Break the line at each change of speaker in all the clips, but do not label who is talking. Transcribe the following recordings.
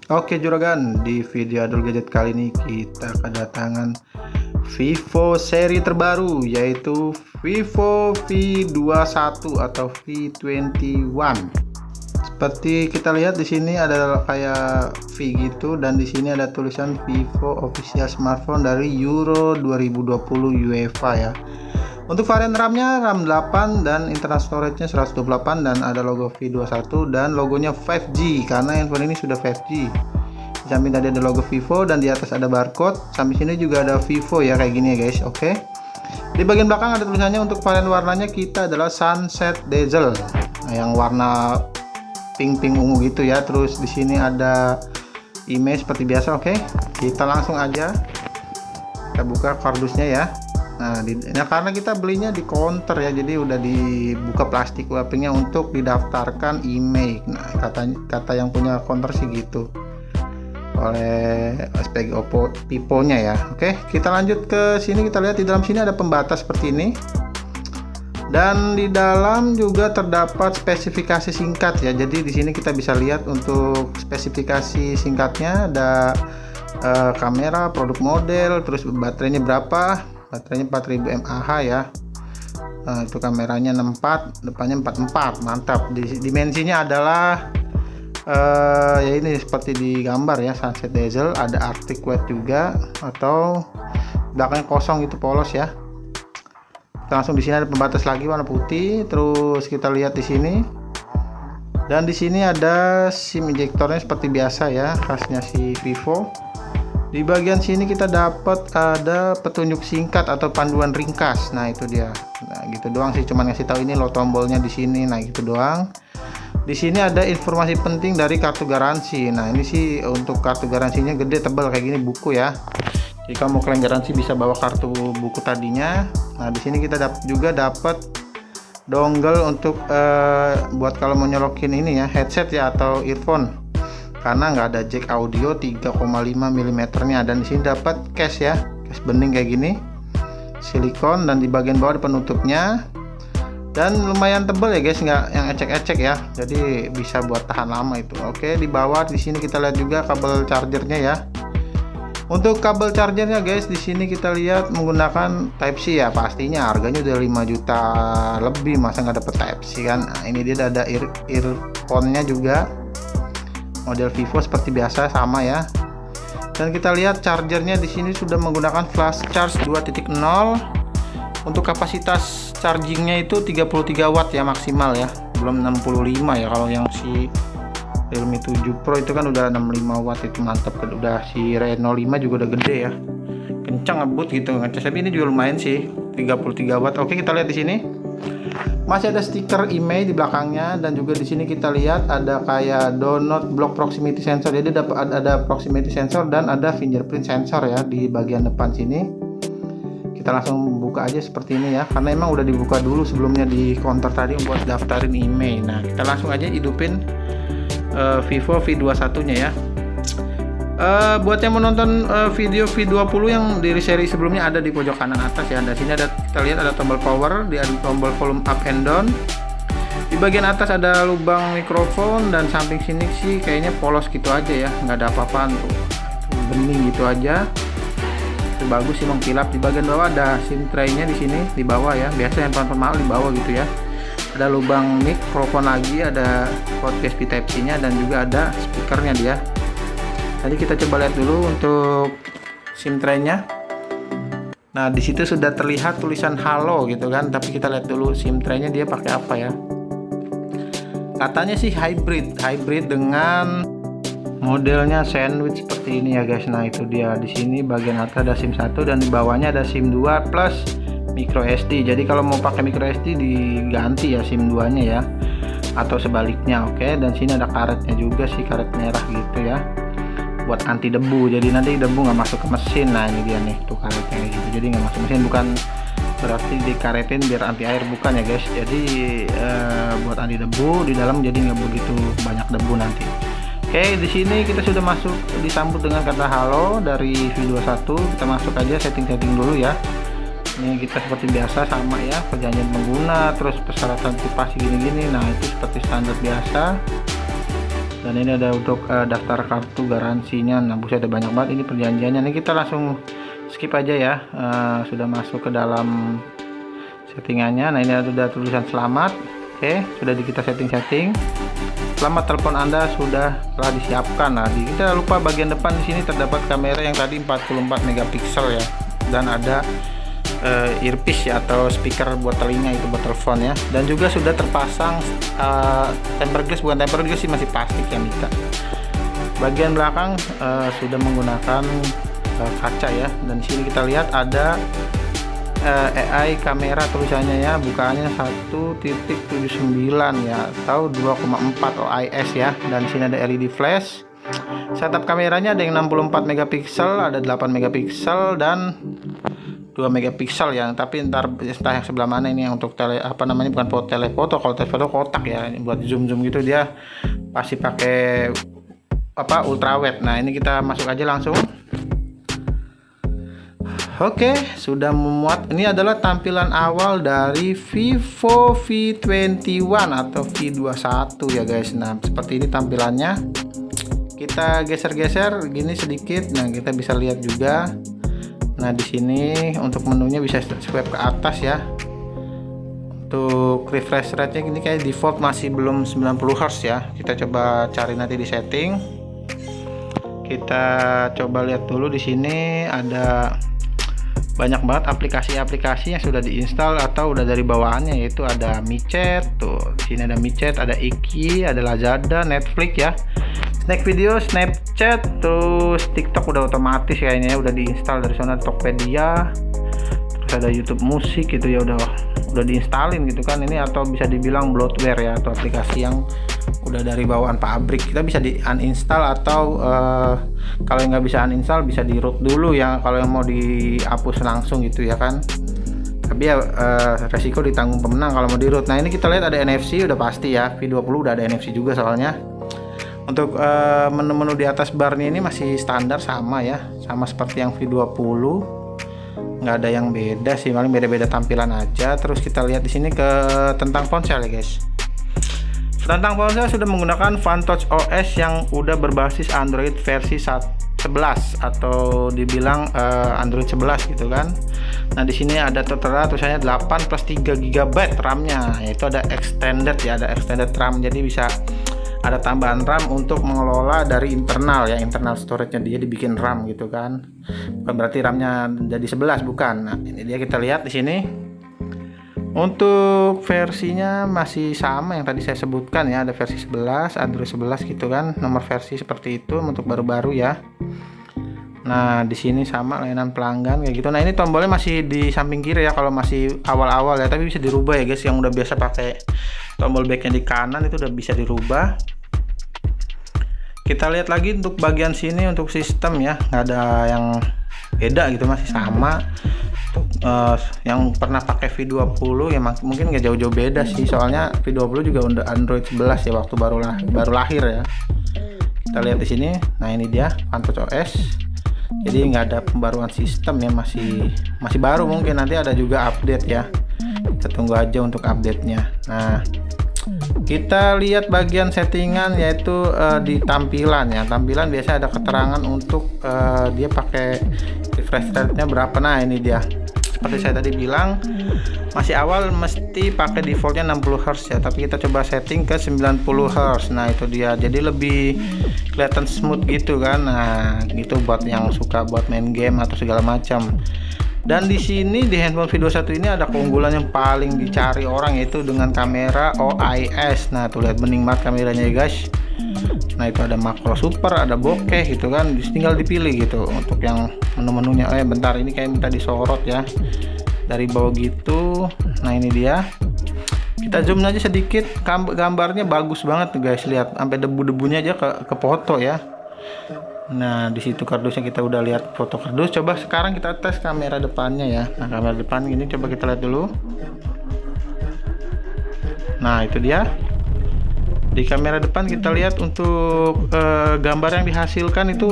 Oke juragan, di video Adul Gadget kali ini kita kedatangan Vivo seri terbaru, yaitu Vivo V21 atau V21. Seperti kita lihat di sini ada kayak V gitu, dan di sini ada tulisan Vivo official smartphone dari Euro 2020 UEFA ya. Untuk varian RAM-nya RAM 8 dan internal storage-nya 128, dan ada logo V21 dan logonya 5G karena handphone ini sudah 5G. Di samping tadi ada logo Vivo dan di atas ada barcode. Samping sini juga ada Vivo ya, kayak gini ya guys. Oke. Di bagian belakang ada tulisannya untuk varian warnanya kita adalah Sunset Dazzle. Nah, yang warna pink-pink ungu gitu ya. Terus di sini ada image seperti biasa. Oke. Kita langsung aja kita buka kardusnya ya. Nah, karena kita belinya di counter ya, jadi udah dibuka plastik wrappingnya untuk didaftarkan email. Nah, kata yang punya counter sih gitu, oleh SPG Oppo tiponya ya. Oke, kita lanjut ke sini. Kita lihat di dalam sini ada pembatas seperti ini, dan di dalam juga terdapat spesifikasi singkat ya. Jadi di sini kita bisa lihat untuk spesifikasi singkatnya ada kamera, produk model, terus baterainya berapa. Baterainya 4000 mAh ya. Nah, itu kameranya 64, depannya 44, mantap. Dimensinya adalah ya ini seperti di gambar ya, Sunset Dazzle. Ada Arctic White juga, atau belakangnya kosong gitu, polos ya. Kita langsung di sini ada pembatas lagi warna putih. Terus kita lihat di sini, dan di sini ada SIM injektornya seperti biasa ya, khasnya si Vivo. Di bagian sini kita dapat ada petunjuk singkat atau panduan ringkas. Nah, itu dia. Nah, gitu doang sih, cuman ngasih tahu ini loh tombolnya di sini. Nah, gitu doang. Di sini ada informasi penting dari kartu garansi. Nah, ini sih untuk kartu garansinya gede, tebal kayak gini, buku ya. Jadi kalau mau klaim garansi bisa bawa kartu buku tadinya. Nah, di sini kita juga dapat dongle untuk buat kalau mau nyolokin ini ya, headset ya atau earphone. Karena nggak ada jack audio 3,5 mm nya, dan di sini dapat case ya, case bening kayak gini, silikon, dan di bagian bawah ada penutupnya, dan lumayan tebal ya guys, nggak yang ecek-ecek ya, jadi bisa buat tahan lama itu. Oke, di bawah di sini kita lihat juga kabel chargernya ya. Untuk kabel chargernya guys, di sini kita lihat menggunakan Type C ya, pastinya harganya udah 5 juta lebih, masa nggak dapet Type C kan. Nah, ini dia ada earphone-nya juga, model Vivo seperti biasa sama ya. Dan kita lihat chargernya di sini sudah menggunakan flash charge 2.0. Untuk kapasitas chargingnya itu 33 watt ya maksimal ya, belum 65 ya. Kalau yang si Realme 7 Pro itu kan udah 65 watt, itu mantap. Udah si Reno 5 juga udah gede ya, kencang ngebut gitu ngecas. Tapi ini juga lumayan sih, 33 watt. Oke, kita lihat di sini masih ada stiker email di belakangnya, dan juga di sini kita lihat ada kayak do not block proximity sensor. Jadi ada proximity sensor dan ada fingerprint sensor ya di bagian depan sini. Kita langsung buka aja seperti ini ya, karena emang udah dibuka dulu sebelumnya di counter tadi buat daftarin email. Nah, kita langsung aja hidupin Vivo V21 nya ya. Buat yang menonton video V20 yang dari seri sebelumnya ada di pojok kanan atas ya. Di sini ada, kita lihat ada tombol power, ada tombol volume up and down. Di bagian atas ada lubang mikrofon, dan samping sini sih kayaknya polos gitu aja ya, nggak ada apa-apaan tuh, bening gitu aja. Itu bagus sih, mengkilap. Di bagian bawah ada SIM tray-nya di sini di bawah ya, biasa handphone mahal di bawah gitu ya. Ada lubang mikrofon lagi, ada port USB Type C-nya, dan juga ada speakernya dia. Tadi kita coba lihat dulu untuk SIM tray-nya. Nah, di situ sudah terlihat tulisan halo gitu kan, tapi kita lihat dulu SIM tray-nya dia pakai apa ya. Katanya sih hybrid dengan modelnya sandwich seperti ini ya guys. Nah, itu dia. Di sini bagian atas ada SIM 1 dan di bawahnya ada SIM 2 plus micro SD. Jadi kalau mau pakai micro SD diganti ya SIM 2-nya ya, atau sebaliknya. Oke, dan sini ada karetnya juga sih, karet merah gitu ya, buat anti debu. Jadi nanti debu nggak masuk ke mesin. Nah, ini dia nih tuh karetnya kayak gitu, jadi nggak masuk mesin. Bukan berarti dikaretin biar anti air, bukan ya guys. Jadi buat anti debu di dalam, jadi nggak begitu banyak debu nanti. Oke, di sini kita sudah masuk, disambut dengan kata halo dari V21. Kita masuk aja setting-setting dulu ya. Ini kita seperti biasa sama ya, perjanjian pengguna, terus persyaratan privasi gini-gini. Nah, itu seperti standar biasa. Dan ini ada untuk daftar kartu garansinya. Nah, buset, ada banyak banget ini perjanjiannya. Ini kita langsung skip aja ya. Sudah masuk ke dalam settingannya. Nah, ini ada tulisan selamat. Oke, sudah kita setting. Selamat, telepon Anda telah disiapkan. Nah, kita lupa bagian depan di sini terdapat kamera yang tadi 44 megapiksel ya. Dan ada earpiece ya, atau speaker buat telinga, itu buat telepon ya. Dan juga sudah terpasang tempered glass, bukan tempered glass sih, masih plastik ya Mika. Bagian belakang sudah menggunakan kaca ya. Dan di sini kita lihat ada AI kamera tulisannya ya, bukaannya 1.79 ya, atau 2,4 OIS ya. Dan di sini ada LED flash. Setup kameranya ada yang 64 megapiksel, ada 8 megapiksel dan 2 megapiksel ya. Tapi entah yang sebelah mana ini yang untuk bukan telefoto. Kalau telefoto kotak ya, buat zoom gitu dia pasti pakai ultrawide. Nah, ini kita masuk aja langsung. Oke, sudah memuat. Ini adalah tampilan awal dari Vivo V21 atau V21 ya guys. Nah, seperti ini tampilannya. Kita geser-geser gini sedikit. Nah, kita bisa lihat juga. Nah, di sini untuk menunya bisa swipe ke atas ya. Untuk refresh rate-nya ini kayak default masih belum 90 Hz ya. Kita coba cari nanti di setting. Kita coba lihat dulu di sini ada banyak banget aplikasi-aplikasi yang sudah diinstal atau udah dari bawaannya, yaitu ada micet tuh. Sini ada micet, ada Iki, ada Lazada, Netflix ya. Snack video, Snapchat, terus TikTok udah otomatis kayaknya ya, udah diinstal dari sana. Tokopedia, terus ada YouTube musik gitu ya, udah diinstalin gitu kan. Ini atau bisa dibilang bloatware ya, atau aplikasi yang udah dari bawaan pabrik. Kita bisa di uninstall atau kalau yang nggak bisa uninstall bisa di root dulu ya, kalau yang mau dihapus langsung gitu ya kan. Tapi ya resiko ditanggung pemenang kalau mau di root. Nah, ini kita lihat ada NFC udah pasti ya. V20 udah ada NFC juga soalnya. Untuk menu-menu di atas barnya ini masih standar sama ya, sama seperti yang V20, nggak ada yang beda sih, paling beda-beda tampilan aja. Terus kita lihat di sini ke tentang ponsel ya guys. Tentang ponsel sudah menggunakan FunTouch OS yang udah berbasis Android versi 11 atau dibilang Android 11 gitu kan. Nah, di sini ada tertera tulisannya 8 plus 3 GB RAM-nya, yaitu ada extended ya, ada extended RAM. Jadi bisa ada tambahan RAM untuk mengelola dari internal ya, internal storage-nya dia dibikin RAM gitu kan. Bukan berarti RAM-nya jadi 11, bukan. Nah, ini dia, kita lihat di sini. Untuk versinya masih sama yang tadi saya sebutkan ya, ada versi 11, Android 11 gitu kan, nomor versi seperti itu untuk baru-baru ya. Nah, di sini sama layanan pelanggan kayak gitu. Nah, ini tombolnya masih di samping kiri ya kalau masih awal-awal ya, tapi bisa dirubah ya guys. Yang udah biasa pakai tombol backnya di kanan itu udah bisa dirubah. Kita lihat lagi untuk bagian sini untuk sistem ya, nggak ada yang beda gitu, masih sama. Yang pernah pakai V20 ya mungkin nggak jauh-jauh beda sih, soalnya V20 juga udah Android 11 ya, waktu baru lahir ya. Kita lihat di sini. Nah, ini dia FunTouch OS. Jadi nggak ada pembaruan sistem ya, masih baru, mungkin nanti ada juga update ya. Kita tunggu aja untuk update-nya. Nah, kita lihat bagian settingan, yaitu di tampilan ya. Tampilan biasa ada keterangan untuk dia pakai refresh rate-nya berapa. Nah, ini dia. Seperti saya tadi bilang, masih awal mesti pakai defaultnya 60 Hz ya, tapi kita coba setting ke 90 Hz. Nah, itu dia, jadi lebih kelihatan smooth gitu kan. Nah, gitu buat yang suka buat main game atau segala macam. Dan di sini di handphone V21 ini ada keunggulan yang paling dicari orang, yaitu dengan kamera OIS. Nah, tuh lihat bening banget kameranya ya guys. Nah, itu ada makro super, ada bokeh gitu kan, tinggal dipilih gitu untuk yang menu-menunya. Bentar, ini kayak minta disorot ya dari bawah gitu. Nah, ini dia, kita zoom aja sedikit, gambarnya bagus banget tuh guys, lihat sampai debu-debunya aja ke foto ya. Nah, di situ kardusnya kita udah lihat foto kardus. Coba sekarang kita tes kamera depannya ya. Nah, kamera depan ini coba kita lihat dulu. Nah, itu dia. Di kamera depan kita lihat untuk gambar yang dihasilkan itu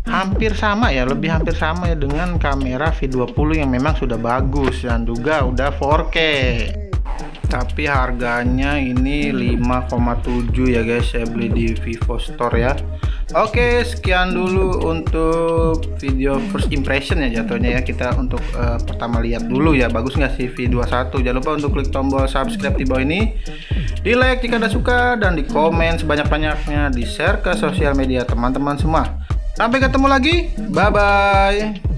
hampir sama ya, hampir sama ya dengan kamera V20 yang memang sudah bagus dan juga udah 4K. tapi harganya ini 5,7 ya guys, saya beli di Vivo Store ya. Oke, sekian dulu untuk video first impression ya jatuhnya ya. Kita untuk pertama lihat dulu ya, bagus nggak sih V21. Jangan lupa untuk klik tombol subscribe di bawah ini, di like jika Anda suka, dan di komen sebanyak-banyaknya, di share ke sosial media teman-teman semua. Sampai ketemu lagi, bye bye.